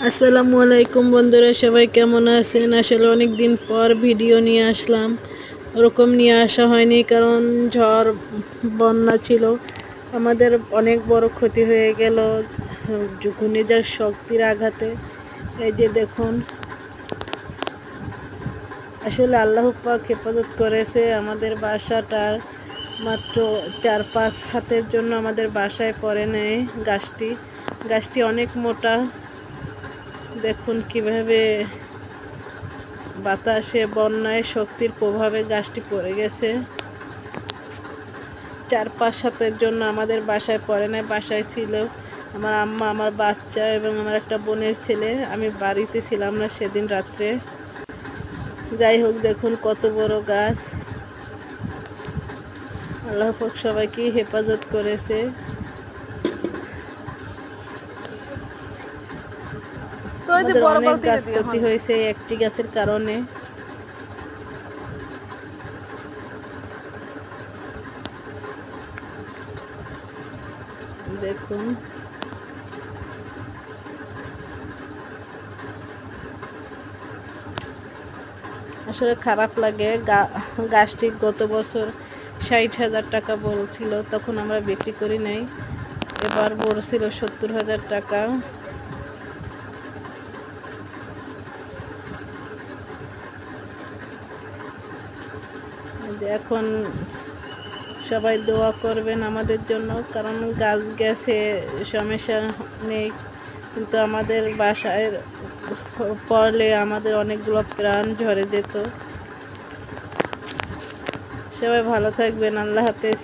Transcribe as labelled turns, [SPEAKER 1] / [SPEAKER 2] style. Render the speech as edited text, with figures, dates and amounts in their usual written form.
[SPEAKER 1] আসসালামু আলাইকুম বন্ধুরা, সবাই কেমন আছেন? আসলে অনেক দিন পর ভিডিও নিয়ে আসলাম। ওরকম নিয়ে আসা হয়নি কারণ ঝড় বন্যা ছিল, আমাদের অনেক বড় ক্ষতি হয়ে গেল ঘূর্ণিঝড় শক্তির আঘাতে। এই যে দেখুন, আসলে আল্লাহ পাক হেফাজত করেছে। আমাদের বাসাটার মাত্র 4-5 হাতের জন্য আমাদের বাসায় পড়ে নেয় গাছটি অনেক মোটা। দেখুন কিভাবে বাতাসে বন্যায় শক্তির প্রভাবে গাছটি পড়ে গেছে। 4-5 হাতের জন্য আমাদের বাসায় পড়ে নাই, বাসায় ছিল আমার আম্মা, আমার বাচ্চা এবং আমার একটা বোনের ছেলে। আমি বাড়িতে ছিলাম না সেদিন রাত্রে। যাই হোক, দেখুন কত বড় গাছ। আল্লাহ পাক সবাইকে হেফাজত করেছে। আমাদের অনেক গাছ ক্ষতি হয়েছে একটি গাছের কারণে। দেখুন আসলে খারাপ লাগে। গাছটি গত বছর 60,000 টাকা বলছিল, তখন আমরা বিক্রি করি নাই। এবার বলছিল 70,000 টাকা। এখন সবাই দোয়া করবেন আমাদের জন্য, কারণ গাছ গেছে সমস্যা নেই, কিন্তু আমাদের বাসায় পড়লে আমাদের অনেকগুলো প্রাণ ঝরে যেত। সবাই ভালো থাকবেন। আল্লাহ হাফেজ।